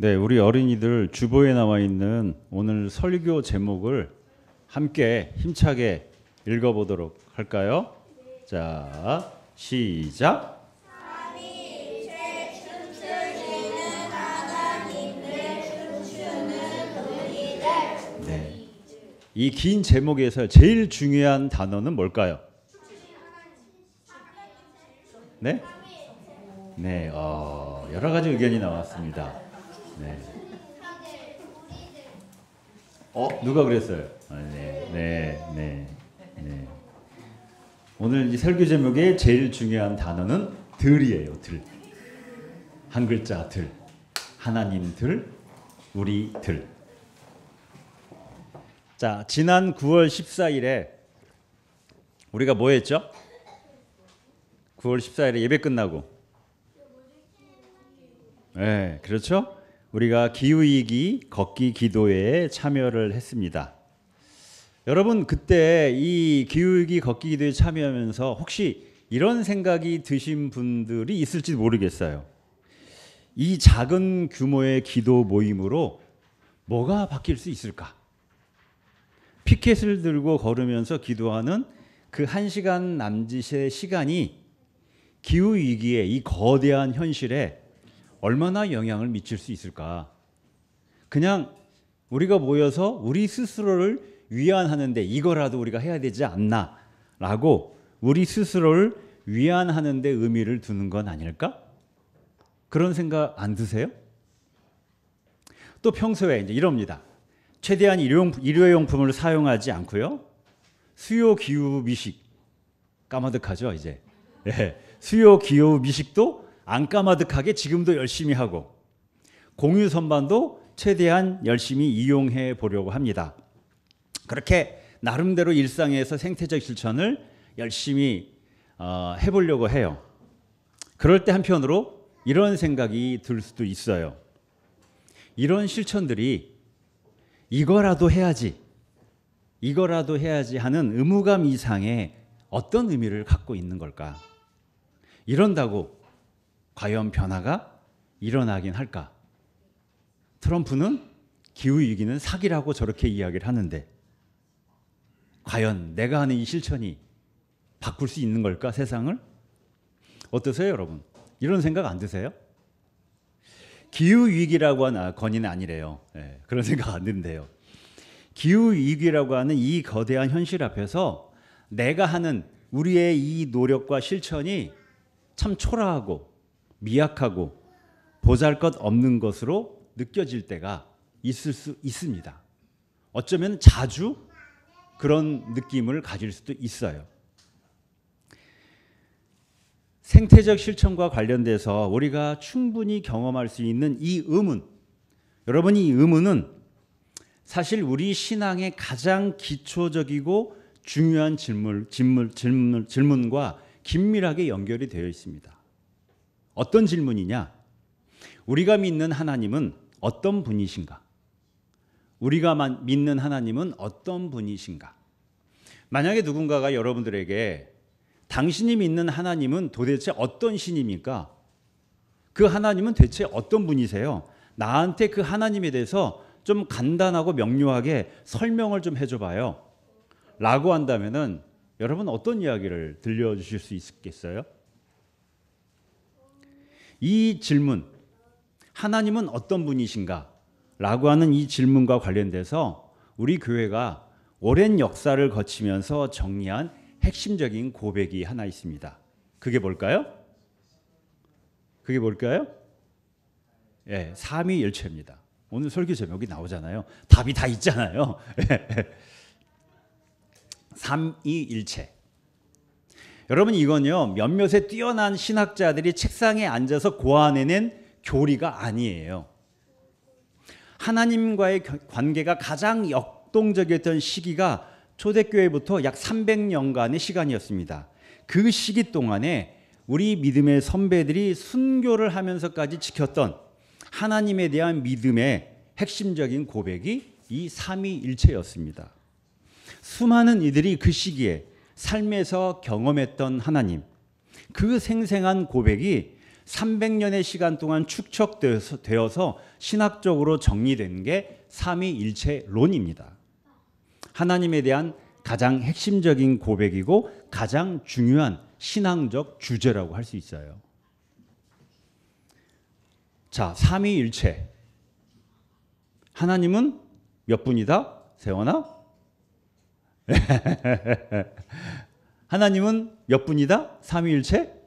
네, 우리 어린이들 주보에 나와 있는 오늘 설교 제목을 함께 힘차게 읽어보도록 할까요? 자, 시작. 네, 이 긴 제목에서 제일 중요한 단어는 뭘까요? 네? 네, 여러 가지 의견이 나왔습니다. 네. 누가 그랬어요? 네. 오늘 이 설교 제목의 제일 중요한 단어는 들이에요. 들. 한 글자 들. 하나님 들, 우리 들. 자, 지난 9월 14일에 우리가 뭐 했죠? 9월 14일에 예배 끝나고. 네, 그렇죠? 우리가 기후위기 걷기 기도회에 참여를 했습니다. 여러분, 그때 이 기후위기 걷기 기도회에 참여하면서 혹시 이런 생각이 드신 분들이 있을지 모르겠어요. 이 작은 규모의 기도 모임으로 뭐가 바뀔 수 있을까? 피켓을 들고 걸으면서 기도하는 그 1시간 남짓의 시간이 기후위기의 이 거대한 현실에 얼마나 영향을 미칠 수 있을까? 그냥 우리가 모여서 우리 스스로를 위안하는데 이거라도 우리가 해야 되지 않나? 라고 우리 스스로를 위안하는데 의미를 두는 건 아닐까? 그런 생각 안 드세요? 또 평소에 이제 이럽니다. 최대한 일회용품을 사용하지 않고요. 수요 기후 미식 까마득하죠 이제. 네. 수요 기후 미식도 안 까마득하게 지금도 열심히 하고 공유 선반도 최대한 열심히 이용해 보려고 합니다. 그렇게 나름대로 일상에서 생태적 실천을 열심히 해보려고 해요. 그럴 때 한편으로 이런 생각이 들 수도 있어요. 이런 실천들이 이거라도 해야지 하는 의무감 이상의 어떤 의미를 갖고 있는 걸까? 이런다고 과연 변화가 일어나긴 할까? 트럼프는 기후위기는 사기라고 저렇게 이야기를 하는데 과연 내가 하는 이 실천이 바꿀 수 있는 걸까, 세상을? 어떠세요, 여러분? 이런 생각 안 드세요? 기후위기라고 하는 건의는 아니래요. 네, 그런 생각 안 드는데요. 기후위기라고 하는 이 거대한 현실 앞에서 내가 하는 우리의 이 노력과 실천이 참 초라하고 미약하고 보잘것없는 것으로 느껴질 때가 있을 수 있습니다. 어쩌면 자주 그런 느낌을 가질 수도 있어요. 생태적 실천과 관련돼서 우리가 충분히 경험할 수 있는 이 의문, 여러분, 이 의문은 사실 우리 신앙의 가장 기초적이고 중요한 질문과 긴밀하게 연결이 되어 있습니다. 어떤 질문이냐? 우리가 믿는 하나님은 어떤 분이신가? 우리가 믿는 하나님은 어떤 분이신가? 만약에 누군가가 여러분들에게 당신이 믿는 하나님은 도대체 어떤 신입니까? 그 하나님은 대체 어떤 분이세요? 나한테 그 하나님에 대해서 좀 간단하고 명료하게 설명을 좀 해줘봐요. 라고 한다면은 여러분 어떤 이야기를 들려주실 수 있겠어요? 이 질문, 하나님은 어떤 분이신가? 라고 하는 이 질문과 관련돼서 우리 교회가 오랜 역사를 거치면서 정리한 핵심적인 고백이 하나 있습니다. 그게 뭘까요? 예, 삼위일체입니다. 오늘 설교 제목이 나오잖아요. 답이 다 있잖아요. 삼위일체. 여러분, 이건요 몇몇의 뛰어난 신학자들이 책상에 앉아서 고안해낸 교리가 아니에요. 하나님과의 관계가 가장 역동적이었던 시기가 초대교회부터 약 300년간의 시간이었습니다. 그 시기 동안에 우리 믿음의 선배들이 순교를 하면서까지 지켰던 하나님에 대한 믿음의 핵심적인 고백이 이 삼위일체였습니다. 수많은 이들이 그 시기에 삶에서 경험했던 하나님, 그 생생한 고백이 300년의 시간 동안 축적되어서 신학적으로 정리된 게 삼위일체론입니다. 하나님에 대한 가장 핵심적인 고백이고 가장 중요한 신앙적 주제라고 할 수 있어요. 자, 삼위일체. 하나님은 몇 분이다? 세원아? 하나님은 몇 분이다? 삼위일체?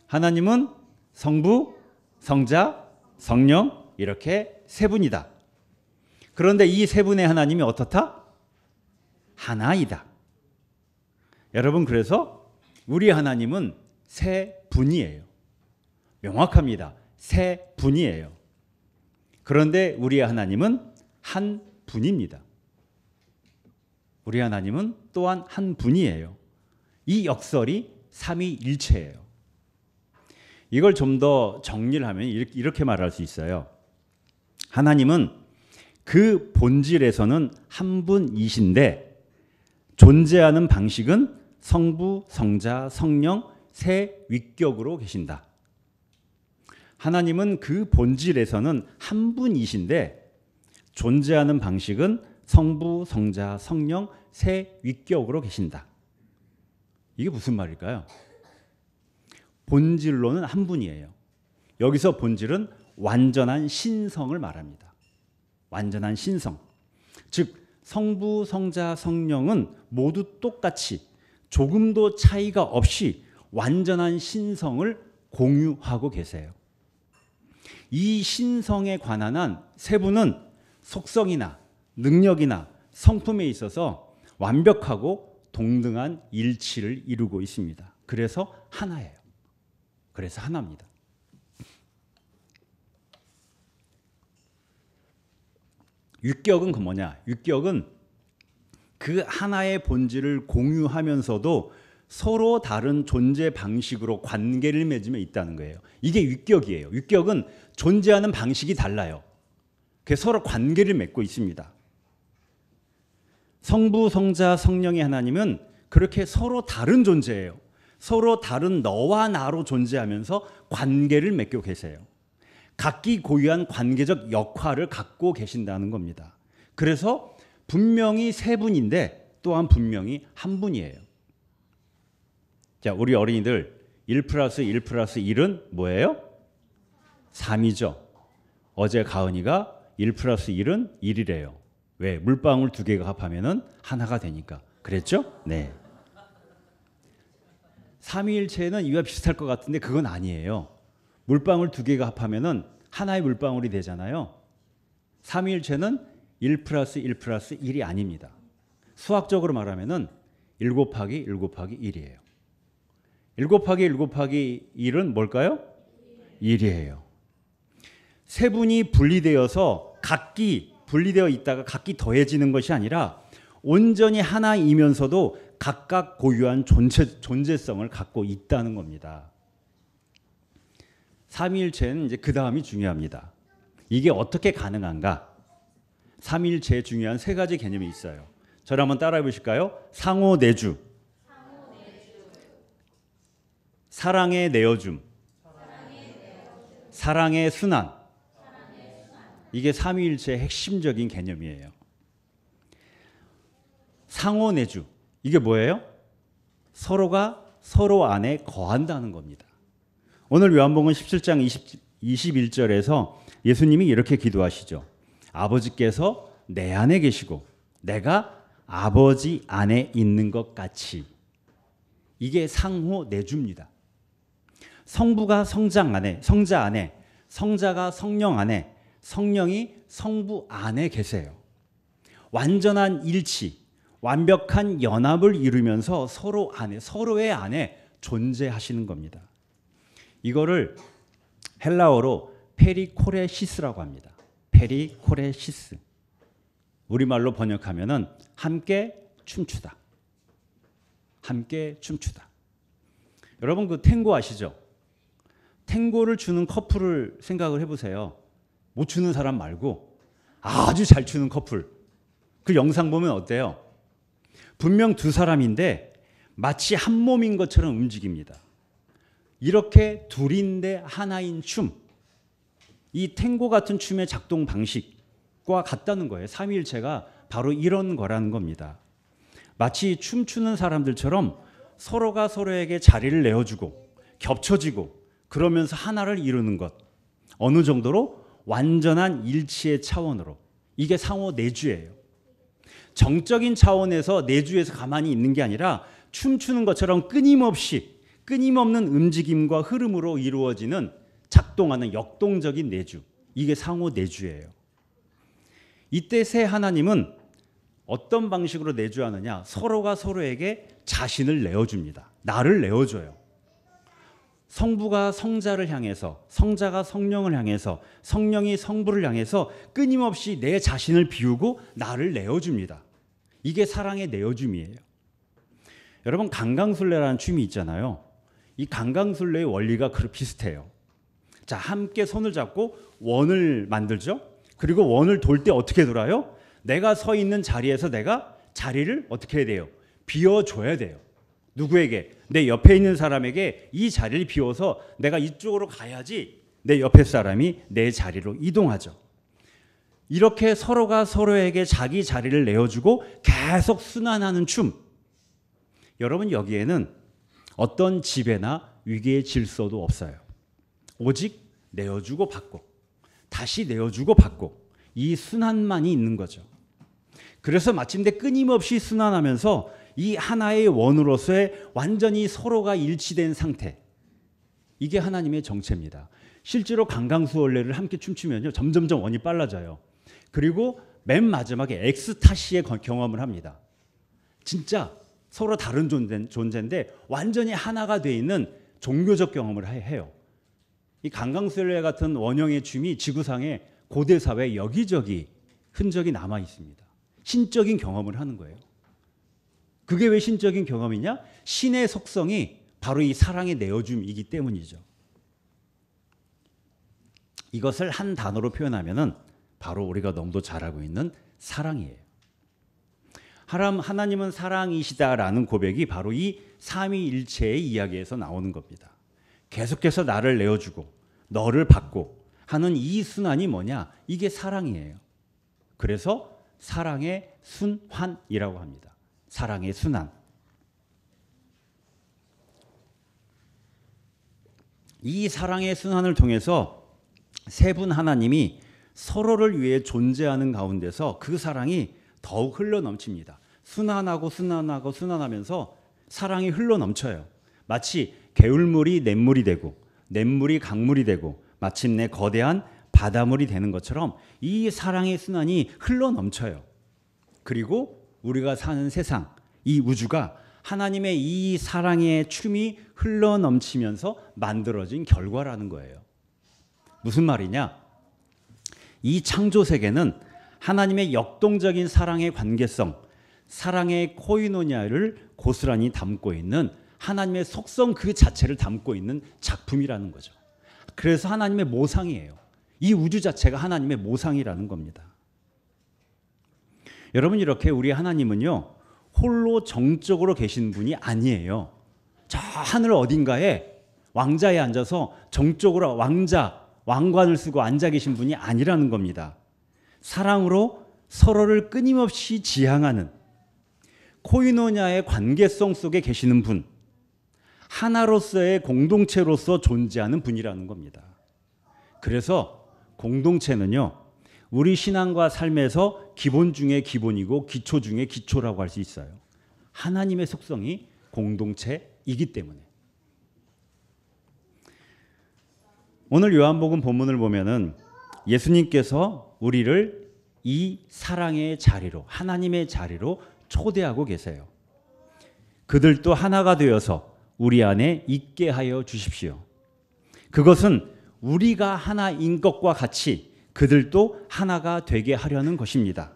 하나님은 성부, 성자, 성령 이렇게 세 분이다. 그런데 이 세 분의 하나님이 어떻다? 하나이다. 여러분, 그래서 우리 하나님은 세 분이에요. 명확합니다. 세 분이에요. 그런데 우리 하나님은 한 분입니다. 우리 하나님은 또한 한 분이에요. 이 역설이 삼위일체예요. 이걸 좀 더 정리를 하면 이렇게 말할 수 있어요. 하나님은 그 본질에서는 한 분이신데 존재하는 방식은 성부, 성자, 성령 세 위격으로 계신다. 하나님은 그 본질에서는 한 분이신데 존재하는 방식은 성부, 성자, 성령 세 위격으로 계신다. 이게 무슨 말일까요? 본질로는 한 분이에요. 여기서 본질은 완전한 신성을 말합니다. 완전한 신성. 즉 성부, 성자, 성령은 모두 똑같이 조금도 차이가 없이 완전한 신성을 공유하고 계세요. 이 신성에 관한 한 세 분은 속성이나 능력이나 성품에 있어서 완벽하고 동등한 일치를 이루고 있습니다. 그래서 하나예요. 그래서 하나입니다. 위격은 그 뭐냐? 위격은 그 하나의 본질을 공유하면서도 서로 다른 존재 방식으로 관계를 맺으며 있다는 거예요. 이게 위격이에요. 위격은 존재하는 방식이 달라요. 그래서 서로 관계를 맺고 있습니다. 성부, 성자, 성령의 하나님은 그렇게 서로 다른 존재예요. 서로 다른 너와 나로 존재하면서 관계를 맺고 계세요. 각기 고유한 관계적 역할을 갖고 계신다는 겁니다. 그래서 분명히 세 분인데 또한 분명히 한 분이에요. 자, 우리 어린이들 1 플러스 1 플러스 1은 뭐예요? 3이죠. 어제 가은이가 1 플러스 1은 1이래요. 왜? 물방울 두 개가 합하면 하나가 되니까. 그랬죠? 네. 삼위일체는 이와 비슷할 것 같은데 그건 아니에요. 물방울 두 개가 합하면 하나의 물방울이 되잖아요. 삼위일체는 1 플러스 1 플러스 1이 아닙니다. 수학적으로 말하면 1 곱하기 1 곱하기 1이에요. 1 곱하기 1 곱하기 1은 뭘까요? 1이에요. 세 분이 분리되어서 각기 분리되어 있다가 각기 더해지는 것이 아니라 온전히 하나이면서도 각각 고유한 존재성을 갖고 있다는 겁니다. 삼위일체는 이제 그 다음이 중요합니다. 이게 어떻게 가능한가? 삼위일체에 중요한 세 가지 개념이 있어요. 저를 한번 따라해 보실까요? 상호내주, 사랑의 내어줌, 사랑의 순환. 이게 삼위일체의 핵심적인 개념이에요. 상호내주. 이게 뭐예요? 서로가 서로 안에 거한다는 겁니다. 오늘 요한복음 17장 21절에서 예수님이 이렇게 기도하시죠. 아버지께서 내 안에 계시고 내가 아버지 안에 있는 것 같이. 이게 상호내주입니다. 성부가 성자 안에, 성자가 성령 안에, 성령이 성부 안에 계세요. 완전한 일치, 완벽한 연합을 이루면서 서로의 안에 존재하시는 겁니다. 이거를 헬라어로 페리코레시스라고 합니다. 페리코레시스. 우리말로 번역하면은 함께 춤추다. 함께 춤추다. 여러분 그 탱고 아시죠? 탱고를 추는 커플을 생각을 해보세요. 못 추는 사람 말고 아주 잘 추는 커플. 그 영상 보면 어때요? 분명 두 사람인데 마치 한 몸인 것처럼 움직입니다. 이렇게 둘인데 하나인 춤, 이 탱고 같은 춤의 작동 방식과 같다는 거예요. 삼위일체가 바로 이런 거라는 겁니다. 마치 춤추는 사람들처럼 서로가 서로에게 자리를 내어주고 겹쳐지고 그러면서 하나를 이루는 것. 어느 정도로 완전한 일치의 차원으로. 이게 상호 내주예요. 정적인 차원에서 내주에서 가만히 있는 게 아니라 춤추는 것처럼 끊임없는 움직임과 흐름으로 이루어지는 작동하는 역동적인 내주. 이게 상호 내주예요. 이때 새 하나님은 어떤 방식으로 내주하느냐? 서로가 서로에게 자신을 내어줍니다. 나를 내어줘요. 성부가 성자를 향해서, 성자가 성령을 향해서, 성령이 성부를 향해서 끊임없이 내 자신을 비우고 나를 내어줍니다. 이게 사랑의 내어줌이에요. 여러분, 강강술래라는 춤이 있잖아요. 이 강강술래의 원리가 비슷해요. 자, 함께 손을 잡고 원을 만들죠. 그리고 원을 돌 때 어떻게 돌아요? 내가 서 있는 자리에서 내가 자리를 어떻게 해야 돼요? 비워줘야 돼요. 누구에게? 내 옆에 있는 사람에게 이 자리를 비워서 내가 이쪽으로 가야지 내 옆에 사람이 내 자리로 이동하죠. 이렇게 서로가 서로에게 자기 자리를 내어주고 계속 순환하는 춤. 여러분, 여기에는 어떤 지배나 위계의 질서도 없어요. 오직 내어주고 받고 다시 내어주고 받고 이 순환만이 있는 거죠. 그래서 마침내 끊임없이 순환하면서 이 하나의 원으로서의 완전히 서로가 일치된 상태. 이게 하나님의 정체입니다. 실제로 강강수월래를 함께 춤추면요, 점점점 원이 빨라져요. 그리고 맨 마지막에 엑스타시의 경험을 합니다. 진짜 서로 다른 존재인데 완전히 하나가 돼 있는 종교적 경험을 해요. 이 강강술래 같은 원형의 춤이 지구상의 고대 사회에 여기저기 흔적이 남아 있습니다. 신적인 경험을 하는 거예요. 그게 왜 신적인 경험이냐? 신의 속성이 바로 이 사랑의 내어줌이기 때문이죠. 이것을 한 단어로 표현하면은 바로 우리가 너무도 잘 알고 있는 사랑이에요. 하나님은 사랑이시다라는 고백이 바로 이 삼위일체의 이야기에서 나오는 겁니다. 계속해서 나를 내어주고 너를 받고 하는 이 순환이 뭐냐? 이게 사랑이에요. 그래서 사랑의 순환이라고 합니다. 사랑의 순환. 이 사랑의 순환을 통해서 세 분 하나님이 서로를 위해 존재하는 가운데서 그 사랑이 더욱 흘러넘칩니다. 순환하면서 사랑이 흘러넘쳐요. 마치 개울물이 냇물이 되고 냇물이 강물이 되고 마침내 거대한 바다물이 되는 것처럼 이 사랑의 순환이 흘러넘쳐요. 그리고 우리가 사는 세상, 이 우주가 하나님의 이 사랑의 춤이 흘러넘치면서 만들어진 결과라는 거예요. 무슨 말이냐? 이 창조 세계는 하나님의 역동적인 사랑의 관계성, 사랑의 코이노니아를 고스란히 담고 있는 하나님의 속성 그 자체를 담고 있는 작품이라는 거죠. 그래서 하나님의 모상이에요. 이 우주 자체가 하나님의 모상이라는 겁니다. 여러분, 이렇게 우리 하나님은요, 홀로 정적으로 계신 분이 아니에요. 저 하늘 어딘가에 왕자에 앉아서 정적으로 왕관을 쓰고 앉아 계신 분이 아니라는 겁니다. 사랑으로 서로를 끊임없이 지향하는 코이노냐의 관계성 속에 계시는 분, 하나로서의 공동체로서 존재하는 분이라는 겁니다. 그래서 공동체는요, 우리 신앙과 삶에서 기본 중에 기본이고 기초 중에 기초라고 할 수 있어요. 하나님의 속성이 공동체이기 때문에. 오늘 요한복음 본문을 보면은 예수님께서 우리를 이 사랑의 자리로, 하나님의 자리로 초대하고 계세요. 그들도 하나가 되어서 우리 안에 있게 하여 주십시오. 그것은 우리가 하나인 것과 같이 그들도 하나가 되게 하려는 것입니다.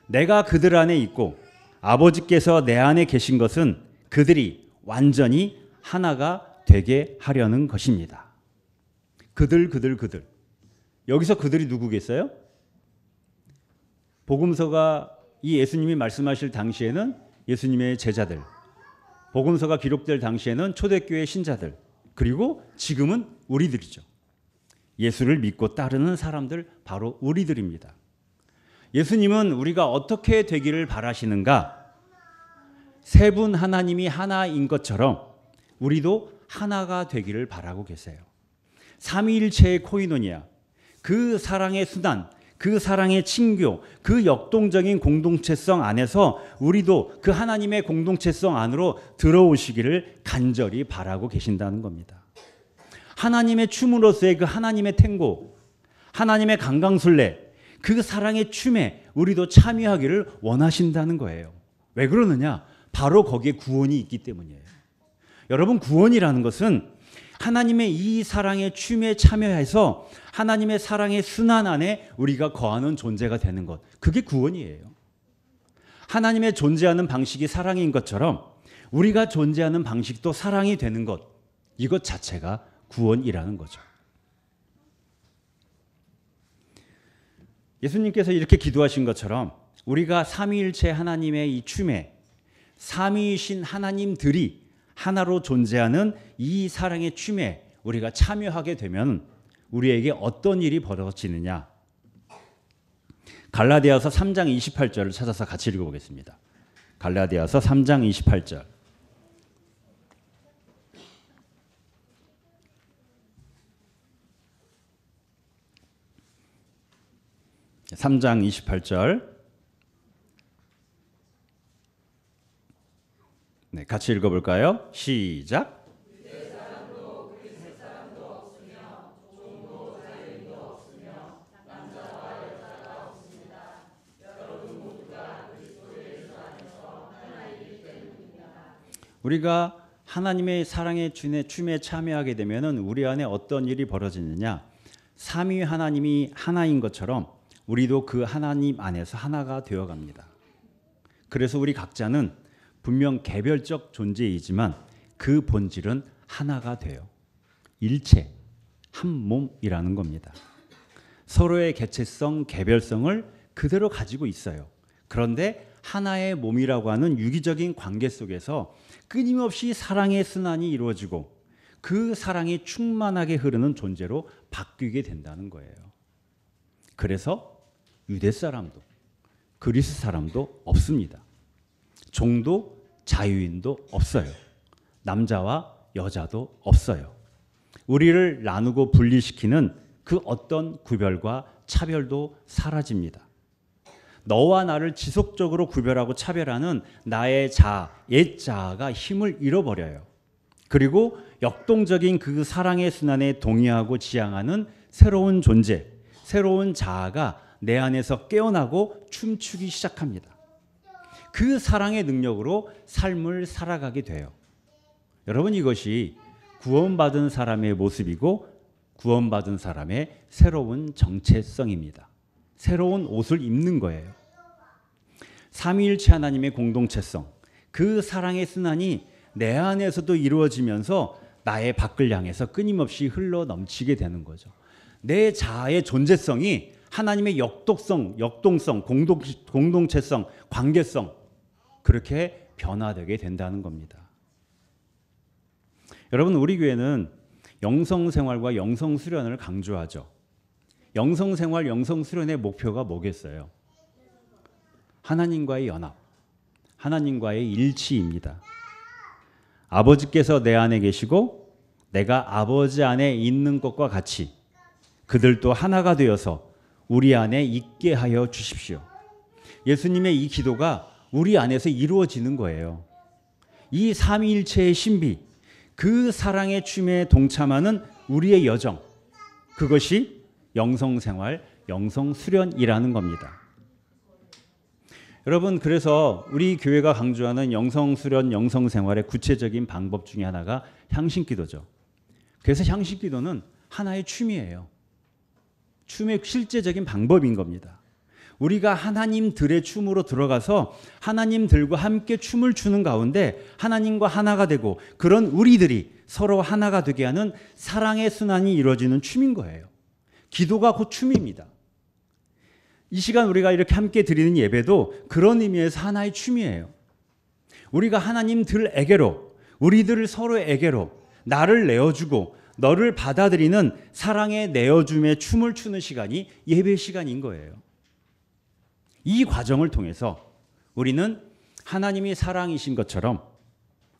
내가 그들 안에 있고 아버지께서 내 안에 계신 것은 그들이 완전히 하나가 되게 하려는 것입니다. 그들. 여기서 그들이 누구겠어요? 복음서가 이 예수님이 말씀하실 당시에는 예수님의 제자들, 복음서가 기록될 당시에는 초대교회 신자들, 그리고 지금은 우리들이죠. 예수를 믿고 따르는 사람들, 바로 우리들입니다. 예수님은 우리가 어떻게 되기를 바라시는가? 세 분 하나님이 하나인 것처럼 우리도 하나가 되기를 바라고 계세요. 삼위일체의 코이노니아, 그 사랑의 수단, 그 사랑의 친교, 그 역동적인 공동체성 안에서 우리도 그 하나님의 공동체성 안으로 들어오시기를 간절히 바라고 계신다는 겁니다. 하나님의 춤으로서의 그 하나님의 탱고, 하나님의 강강술래, 그 사랑의 춤에 우리도 참여하기를 원하신다는 거예요. 왜 그러느냐? 바로 거기에 구원이 있기 때문이에요. 여러분, 구원이라는 것은 하나님의 이 사랑의 춤에 참여해서 하나님의 사랑의 순환 안에 우리가 거하는 존재가 되는 것, 그게 구원이에요. 하나님의 존재하는 방식이 사랑인 것처럼 우리가 존재하는 방식도 사랑이 되는 것, 이것 자체가 구원이라는 거죠. 예수님께서 이렇게 기도하신 것처럼 우리가 삼위일체 하나님의 이 춤에 삼위이신 하나님들이 하나로 존재하는 이 사랑의 춤에 우리가 참여하게 되면 우리에게 어떤 일이 벌어지느냐? 갈라디아서 3장 28절을 찾아서 같이 읽어보겠습니다. 갈라디아서 3장 28절. 3장 28절. 네, 같이 읽어볼까요? 시작. 우리가 하나님의 사랑의 춤에 참여하게 되면은 우리 안에 어떤 일이 벌어지느냐? 삼위 하나님이 하나인 것처럼 우리도 그 하나님 안에서 하나가 되어갑니다. 그래서 우리 각자는 분명 개별적 존재이지만 그 본질은 하나가 돼요. 일체, 한 몸이라는 겁니다. 서로의 개체성, 개별성을 그대로 가지고 있어요. 그런데 하나의 몸이라고 하는 유기적인 관계 속에서 끊임없이 사랑의 순환이 이루어지고 그 사랑이 충만하게 흐르는 존재로 바뀌게 된다는 거예요. 그래서 유대 사람도 그리스 사람도 없습니다. 종도 자유인도 없어요. 남자와 여자도 없어요. 우리를 나누고 분리시키는 그 어떤 구별과 차별도 사라집니다. 너와 나를 지속적으로 구별하고 차별하는 나의 자아, 옛 자아가 힘을 잃어버려요. 그리고 역동적인 그 사랑의 순환에 동의하고 지향하는 새로운 존재, 새로운 자아가 내 안에서 깨어나고 춤추기 시작합니다. 그 사랑의 능력으로 삶을 살아가게 돼요. 여러분, 이것이 구원받은 사람의 모습이고 구원받은 사람의 새로운 정체성입니다. 새로운 옷을 입는 거예요. 삼위일체 하나님의 공동체성, 그 사랑의 순환이 내 안에서도 이루어지면서 나의 밖을 향해서 끊임없이 흘러 넘치게 되는 거죠. 내 자아의 존재성이 하나님의 역동성, 공동체성, 관계성, 그렇게 변화되게 된다는 겁니다. 여러분, 우리 교회는 영성생활과 영성수련을 강조하죠. 영성생활, 영성수련의 목표가 뭐겠어요? 하나님과의 연합, 하나님과의 일치입니다. 아버지께서 내 안에 계시고 내가 아버지 안에 있는 것과 같이 그들도 하나가 되어서 우리 안에 있게 하여 주십시오. 예수님의 이 기도가 우리 안에서 이루어지는 거예요. 이 삼위일체의 신비, 그 사랑의 춤에 동참하는 우리의 여정, 그것이 영성생활, 영성수련이라는 겁니다. 여러분, 그래서 우리 교회가 강조하는 영성수련, 영성생활의 구체적인 방법 중에 하나가 향신기도죠. 그래서 향신기도는 하나의 춤이에요. 춤의 실제적인 방법인 겁니다. 우리가 하나님들의 춤으로 들어가서 하나님들과 함께 춤을 추는 가운데 하나님과 하나가 되고 그런 우리들이 서로 하나가 되게 하는 사랑의 순환이 이루어지는 춤인 거예요. 기도가 곧 춤입니다. 이 시간 우리가 이렇게 함께 드리는 예배도 그런 의미에서 하나의 춤이에요. 우리가 하나님들에게로, 우리들 서로에게로 나를 내어주고 너를 받아들이는 사랑의 내어줌의 춤을 추는 시간이 예배 시간인 거예요. 이 과정을 통해서 우리는 하나님이 사랑이신 것처럼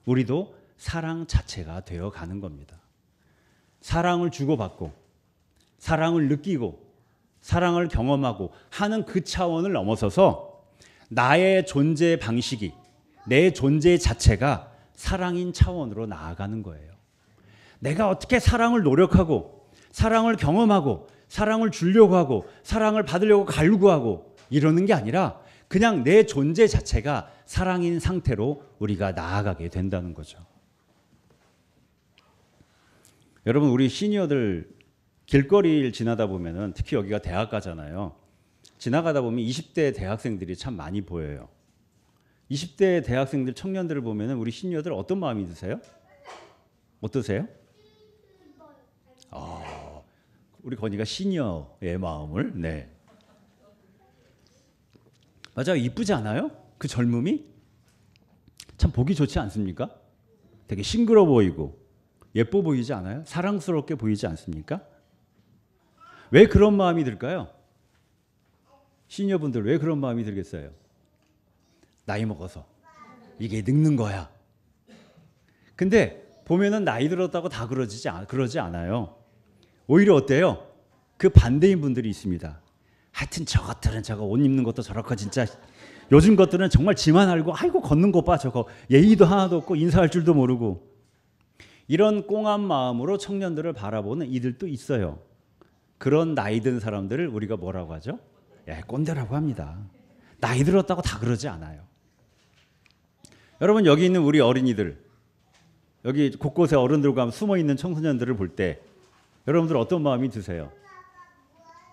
우리도 사랑 자체가 되어 가는 겁니다. 사랑을 주고받고 사랑을 느끼고 사랑을 경험하고 하는 그 차원을 넘어서서 나의 존재 방식이, 내 존재 자체가 사랑인 차원으로 나아가는 거예요. 내가 어떻게 사랑을 노력하고 사랑을 경험하고 사랑을 주려고 하고 사랑을 받으려고 갈구하고 이러는 게 아니라 그냥 내 존재 자체가 사랑인 상태로 우리가 나아가게 된다는 거죠. 여러분, 우리 시니어들 길거리를 지나다 보면은, 특히 여기가 대학가잖아요. 지나가다 보면 20대 대학생들이 참 많이 보여요. 20대 대학생들, 청년들을 보면은 우리 시니어들 어떤 마음이 드세요? 어떠세요? 우리 건이가 시니어의 마음을, 네. 맞아요. 이쁘지 않아요? 그 젊음이? 참 보기 좋지 않습니까? 되게 싱그러 보이고 예뻐 보이지 않아요? 사랑스럽게 보이지 않습니까? 왜 그런 마음이 들까요? 시니어분들 왜 그런 마음이 들겠어요? 나이 먹어서 이게 늙는 거야. 근데 보면은 나이 들었다고 다 그러지 않아요. 오히려 어때요? 그 반대인 분들이 있습니다. 하여튼 저것들은 저거 옷 입는 것도 저렇고 진짜 요즘 것들은 정말 지만 알고 아이고 걷는 것 봐 저거 예의도 하나도 없고 인사할 줄도 모르고 이런 꽁한 마음으로 청년들을 바라보는 이들도 있어요. 그런 나이 든 사람들을 우리가 뭐라고 하죠? 꼰대라고 합니다. 나이 들었다고 다 그러지 않아요. 여러분 여기 있는 우리 어린이들 여기 곳곳에 어른들과 숨어 있는 청소년들을 볼 때 여러분들 어떤 마음이 드세요?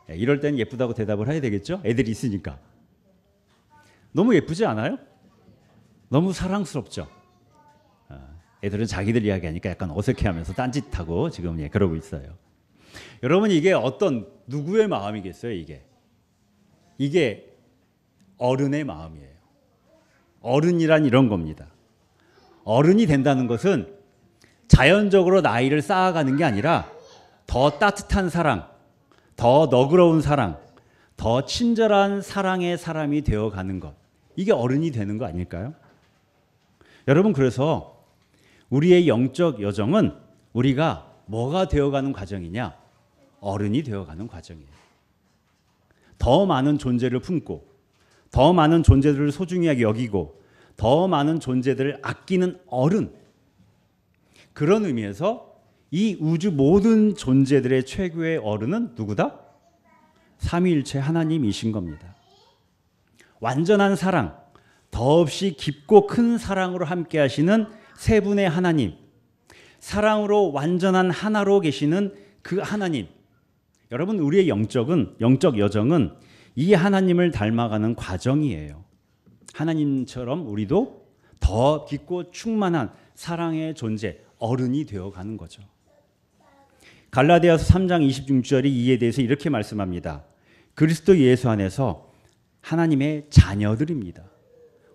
이럴 땐 예쁘다고 대답을 해야 되겠죠? 애들이 있으니까. 너무 예쁘지 않아요? 너무 사랑스럽죠? 애들은 자기들 이야기하니까 약간 어색해하면서 딴짓하고 지금 그러고 있어요. 여러분 이게 어떤 누구의 마음이겠어요? 이게 어른의 마음이에요. 어른이란 이런 겁니다. 어른이 된다는 것은 자연적으로 나이를 쌓아가는 게 아니라 더 따뜻한 사랑, 더 너그러운 사랑, 더 친절한 사랑의 사람이 되어가는 것. 이게 어른이 되는 거 아닐까요? 여러분 그래서 우리의 영적 여정은 우리가 뭐가 되어가는 과정이냐? 어른이 되어가는 과정이에요. 더 많은 존재를 품고 더 많은 존재들을 소중히 여기고 더 많은 존재들을 아끼는 어른. 그런 의미에서 이 우주 모든 존재들의 최고의 어른은 누구다? 삼위일체 하나님이신 겁니다. 완전한 사랑, 더없이 깊고 큰 사랑으로 함께 하시는 세 분의 하나님, 사랑으로 완전한 하나로 계시는 그 하나님. 여러분 우리의 영적 여정은 이 하나님을 닮아가는 과정이에요. 하나님처럼 우리도 더 깊고 충만한 사랑의 존재, 어른이 되어가는 거죠. 갈라디아서 3장 26절이 이에 대해서 이렇게 말씀합니다. 그리스도 예수 안에서 하나님의 자녀들입니다.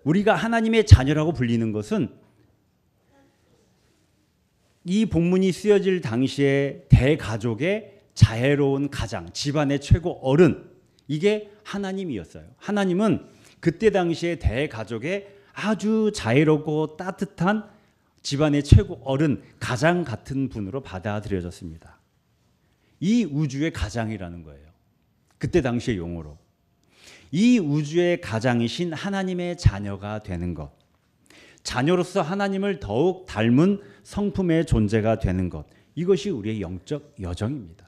우리가 하나님의 자녀라고 불리는 것은 이 본문이 쓰여질 당시에 대가족의 자애로운 가장, 집안의 최고 어른, 이게 하나님이었어요. 하나님은 그때 당시에 대가족의 아주 자애롭고 따뜻한 집안의 최고 어른, 가장 같은 분으로 받아들여졌습니다. 이 우주의 가장이라는 거예요. 그때 당시의 용어로. 이 우주의 가장이신 하나님의 자녀가 되는 것. 자녀로서 하나님을 더욱 닮은 성품의 존재가 되는 것. 이것이 우리의 영적 여정입니다.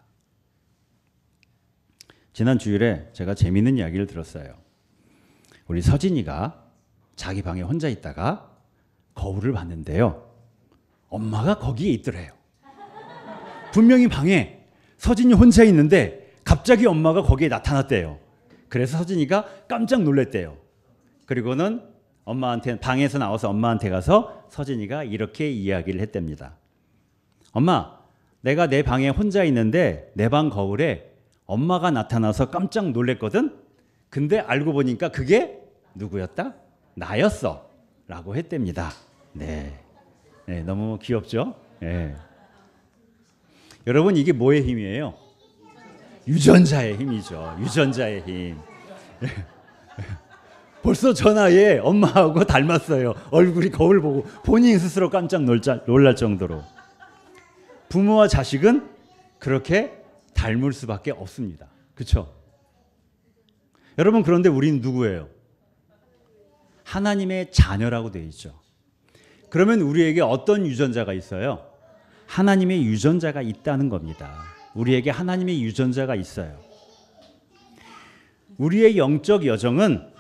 지난 주일에 제가 재미있는 이야기를 들었어요. 우리 서진이가 자기 방에 혼자 있다가 거울을 봤는데요. 엄마가 거기에 있더래요. 분명히 방에 서진이 혼자 있는데 갑자기 엄마가 거기에 나타났대요. 그래서 서진이가 깜짝 놀랐대요. 그리고는 엄마한테 방에서 나와서 엄마한테 가서 서진이가 이렇게 이야기를 했답니다. 엄마, 내가 내 방에 혼자 있는데 내 방 거울에 엄마가 나타나서 깜짝 놀랐거든? 근데 알고 보니까 그게 누구였다? 나였어. 라고 했답니다. 네. 네, 너무 귀엽죠? 네. 여러분 이게 뭐의 힘이에요? 유전자의 힘이죠. 유전자의 힘. 벌써 저 나이에 엄마하고 닮았어요. 얼굴이 거울 보고 본인 스스로 깜짝 놀랄 정도로. 부모와 자식은 그렇게 닮을 수밖에 없습니다. 그렇죠? 여러분 그런데 우리는 누구예요? 하나님의 자녀라고 되어 있죠. 그러면 우리에게 어떤 유전자가 있어요? 하나님의 유전자가 있다는 겁니다. 우리에게 하나님의 유전자가 있어요. 우리의 영적 여정은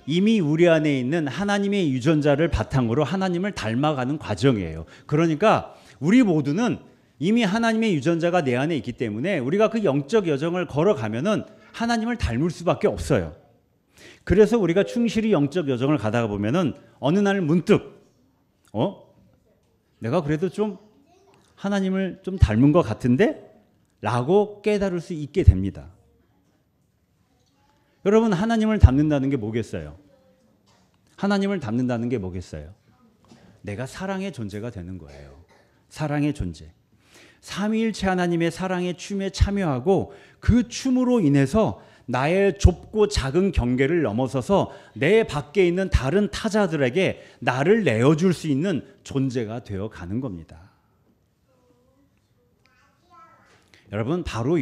이미 우리 안에 있는 하나님의 유전자를 바탕으로 하나님을 닮아가는 과정이에요. 그러니까 우리 모두는 이미 하나님의 유전자가 내 안에 있기 때문에 우리가 그 영적 여정을 걸어가면은 하나님을 닮을 수밖에 없어요. 그래서 우리가 충실히 영적 여정을 가다가 보면은 어느 날 문득 내가 그래도 좀 하나님을 좀 닮은 것 같은데? 라고 깨달을 수 있게 됩니다. 여러분 하나님을 닮는다는 게 뭐겠어요? 하나님을 닮는다는 게 뭐겠어요? 내가 사랑의 존재가 되는 거예요. 사랑의 존재. 삼위일체 하나님의 사랑의 춤에 참여하고 그 춤으로 인해서 나의 좁고 작은 경계를 넘어서서 내 밖에 있는 다른 타자들에게 나를 내어줄 수 있는 존재가 되어 가는 겁니다. 여러분 바로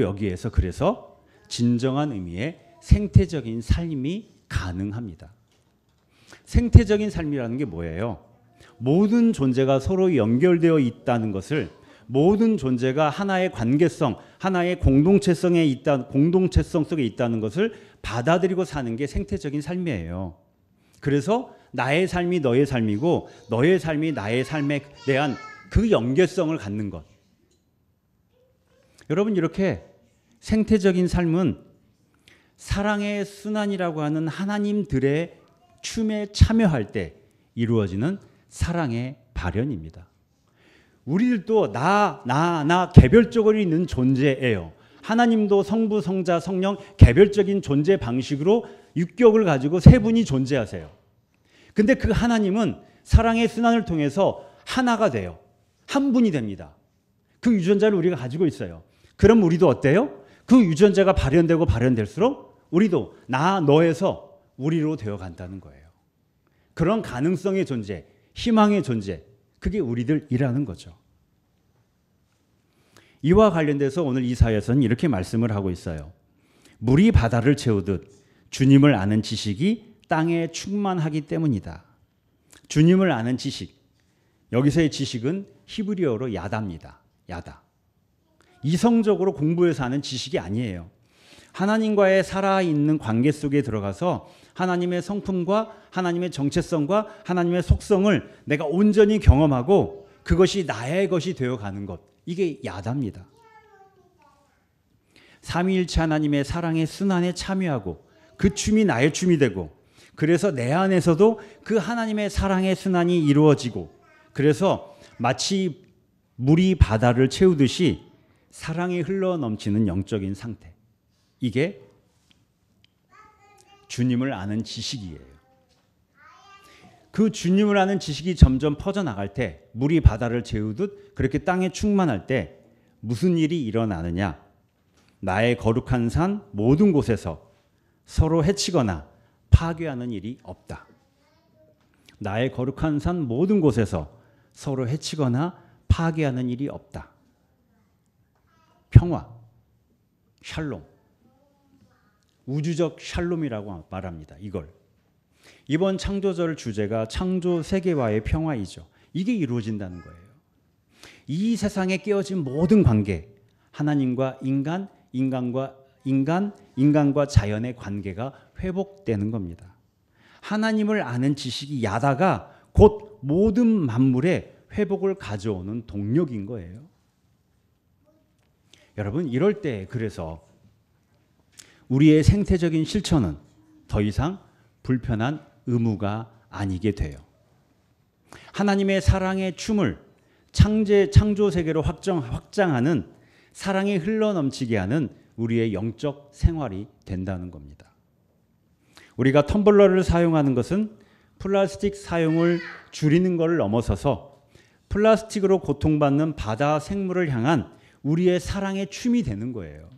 여기에서 그래서 진정한 의미의 생태적인 삶이 가능합니다. 생태적인 삶이라는 게 뭐예요? 모든 존재가 서로 연결되어 있다는 것을, 모든 존재가 하나의 관계성, 하나의 공동체성 속에 있다는 것을 받아들이고 사는 게 생태적인 삶이에요. 그래서 나의 삶이 너의 삶이고 너의 삶이 나의 삶에 대한 그 연계성을 갖는 것. 여러분 이렇게 생태적인 삶은 사랑의 순환이라고 하는 하나님들의 춤에 참여할 때 이루어지는 사랑의 발현입니다. 우리들도 나 개별적으로 있는 존재예요. 하나님도 성부, 성자, 성령 개별적인 존재 방식으로 육격을 가지고 세 분이 존재하세요. 근데 그 하나님은 사랑의 순환을 통해서 하나가 돼요. 한 분이 됩니다. 그 유전자를 우리가 가지고 있어요. 그럼 우리도 어때요? 그 유전자가 발현되고 발현될수록 우리도 너에서 우리로 되어 간다는 거예요. 그런 가능성의 존재, 희망의 존재, 그게 우리들이라는 거죠. 이와 관련돼서 오늘 이사야서는 이렇게 말씀을 하고 있어요. 물이 바다를 채우듯 주님을 아는 지식이 땅에 충만하기 때문이다. 주님을 아는 지식, 여기서의 지식은 히브리어로 야다입니다. 야다. 이성적으로 공부해서 하는 지식이 아니에요. 하나님과의 살아있는 관계 속에 들어가서 하나님의 성품과 하나님의 정체성과 하나님의 속성을 내가 온전히 경험하고 그것이 나의 것이 되어가는 것. 이게 야다입니다. 삼위일체 하나님의 사랑의 순환에 참여하고 그 춤이 나의 춤이 되고 그래서 내 안에서도 그 하나님의 사랑의 순환이 이루어지고 그래서 마치 물이 바다를 채우듯이 사랑이 흘러넘치는 영적인 상태. 이게 주님을 아는 지식이에요. 그 주님을 아는 지식이 점점 퍼져나갈 때 물이 바다를 채우듯 그렇게 땅에 충만할 때 무슨 일이 일어나느냐. 나의 거룩한 산 모든 곳에서 서로 해치거나 파괴하는 일이 없다. 나의 거룩한 산 모든 곳에서 서로 해치거나 파괴하는 일이 없다. 평화, 샬롬, 우주적 샬롬이라고 말합니다. 이걸. 이번 창조절 주제가 창조 세계와의 평화이죠. 이게 이루어진다는 거예요. 이 세상에 깨어진 모든 관계, 하나님과 인간, 인간과 자연의 관계가 회복되는 겁니다. 하나님을 아는 지식이 야다가 곧 모든 만물의 회복을 가져오는 동력인 거예요. 여러분 이럴 때 그래서 우리의 생태적인 실천은 더 이상 불편한 의무가 아니게 돼요. 하나님의 사랑의 춤을 창조 세계로 확장하는 사랑이 흘러넘치게 하는 우리의 영적 생활이 된다는 겁니다. 우리가 텀블러를 사용하는 것은 플라스틱 사용을 줄이는 것을 넘어서서 플라스틱으로 고통받는 바다 생물을 향한 우리의 사랑의 춤이 되는 거예요.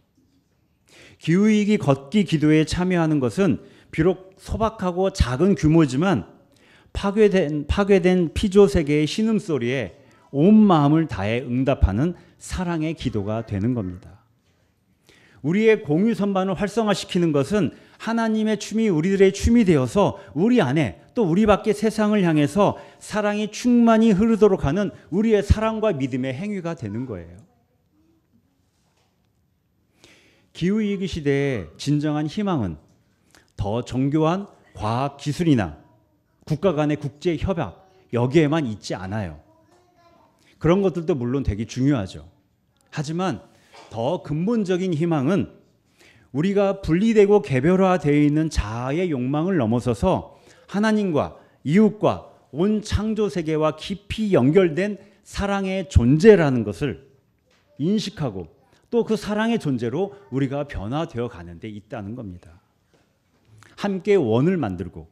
기후위기 걷기 기도에 참여하는 것은 비록 소박하고 작은 규모지만 파괴된 피조 세계의 신음소리에 온 마음을 다해 응답하는 사랑의 기도가 되는 겁니다. 우리의 공유 선반을 활성화시키는 것은 하나님의 춤이 우리들의 춤이 되어서 우리 안에 또 우리 밖의 세상을 향해서 사랑이 충만히 흐르도록 하는 우리의 사랑과 믿음의 행위가 되는 거예요. 기후위기 시대의 진정한 희망은 더 정교한 과학 기술이나 국가 간의 국제 협약 여기에만 있지 않아요. 그런 것들도 물론 되게 중요하죠. 하지만 더 근본적인 희망은 우리가 분리되고 개별화되어 있는 자아의 욕망을 넘어서서 하나님과 이웃과 온 창조 세계와 깊이 연결된 사랑의 존재라는 것을 인식하고 또 그 사랑의 존재로 우리가 변화되어 가는 데 있다는 겁니다. 함께 원을 만들고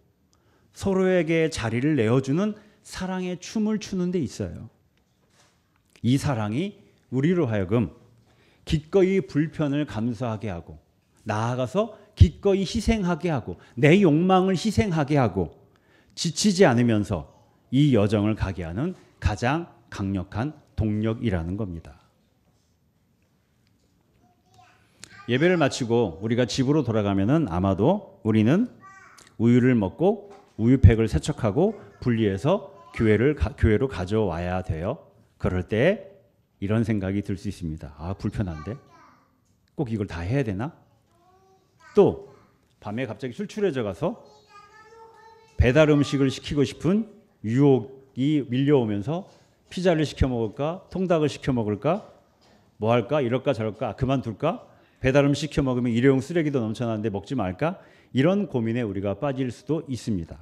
서로에게 자리를 내어주는 사랑의 춤을 추는 데 있어요. 이 사랑이 우리로 하여금 기꺼이 불편을 감수하게 하고 나아가서 기꺼이 희생하게 하고 내 욕망을 희생하게 하고 지치지 않으면서 이 여정을 가게 하는 가장 강력한 동력이라는 겁니다. 예배를 마치고 우리가 집으로 돌아가면은 아마도 우리는 우유를 먹고 우유팩을 세척하고 분리해서 교회로 가져와야 돼요. 그럴 때 이런 생각이 들 수 있습니다. 아, 불편한데? 꼭 이걸 다 해야 되나? 또 밤에 갑자기 출출해져 가서 배달 음식을 시키고 싶은 유혹이 밀려오면서 피자를 시켜 먹을까? 통닭을 시켜 먹을까? 뭐 할까? 이럴까 저럴까? 그만둘까? 배달 음식 시켜 먹으면 일회용 쓰레기도 넘쳐나는데 먹지 말까? 이런 고민에 우리가 빠질 수도 있습니다.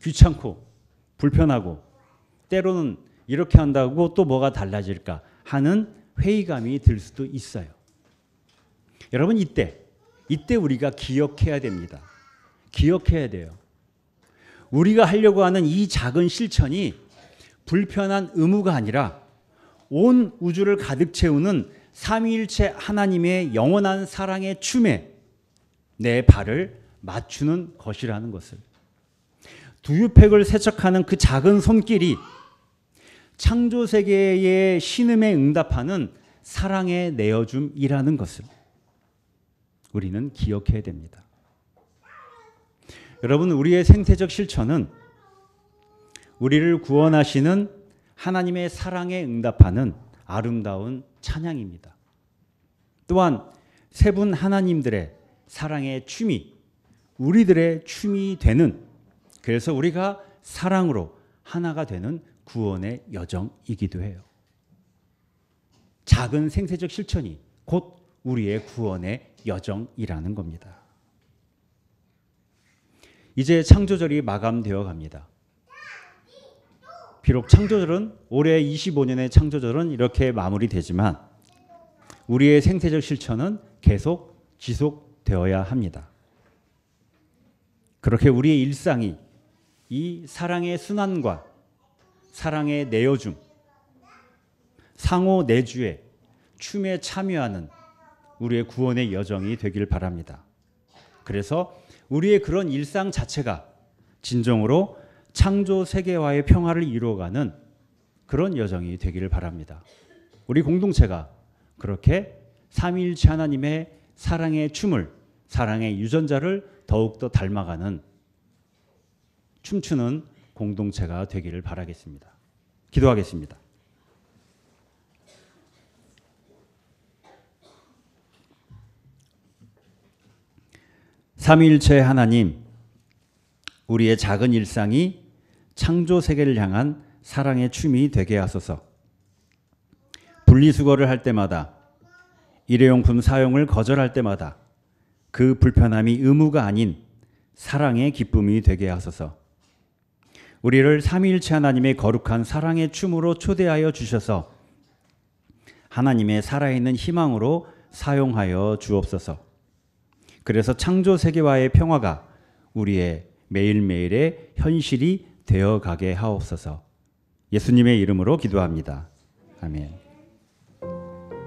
귀찮고 불편하고 때로는 이렇게 한다고 또 뭐가 달라질까 하는 회의감이 들 수도 있어요. 여러분 이때 우리가 기억해야 됩니다. 기억해야 돼요. 우리가 하려고 하는 이 작은 실천이 불편한 의무가 아니라 온 우주를 가득 채우는 삼위일체 하나님의 영원한 사랑의 춤에 내 발을 맞추는 것이라는 것을, 두유팩을 세척하는 그 작은 손길이 창조 세계의 신음에 응답하는 사랑의 내어줌이라는 것을 우리는 기억해야 됩니다. 여러분, 우리의 생태적 실천은 우리를 구원하시는 하나님의 사랑에 응답하는 아름다운 찬양입니다. 또한 세 분 하나님들의 사랑의 춤이 우리들의 춤이 되는, 그래서 우리가 사랑으로 하나가 되는 구원의 여정이기도 해요. 작은 생태적 실천이 곧 우리의 구원의 여정이라는 겁니다. 이제 창조절이 마감되어 갑니다. 비록 창조절은 올해 25년의 창조절은 이렇게 마무리되지만 우리의 생태적 실천은 계속 지속되어야 합니다. 그렇게 우리의 일상이 이 사랑의 순환과 사랑의 내어줌, 상호 내주의 춤에 참여하는 우리의 구원의 여정이 되길 바랍니다. 그래서 우리의 그런 일상 자체가 진정으로 창조 세계와의 평화를 이루어가는 그런 여정이 되기를 바랍니다. 우리 공동체가 그렇게 삼위일체 하나님의 사랑의 춤을, 사랑의 유전자를 더욱더 닮아가는 춤추는 공동체가 되기를 바라겠습니다. 기도하겠습니다. 삼위일체 하나님, 우리의 작은 일상이 창조 세계를 향한 사랑의 춤이 되게 하소서. 분리수거를 할 때마다, 일회용품 사용을 거절할 때마다 그 불편함이 의무가 아닌 사랑의 기쁨이 되게 하소서. 우리를 삼위일체 하나님의 거룩한 사랑의 춤으로 초대하여 주셔서 하나님의 살아있는 희망으로 사용하여 주옵소서. 그래서 창조 세계와의 평화가 우리의 매일매일의 현실이 되어가게 하옵소서. 예수님의 이름으로 기도합니다. 아멘.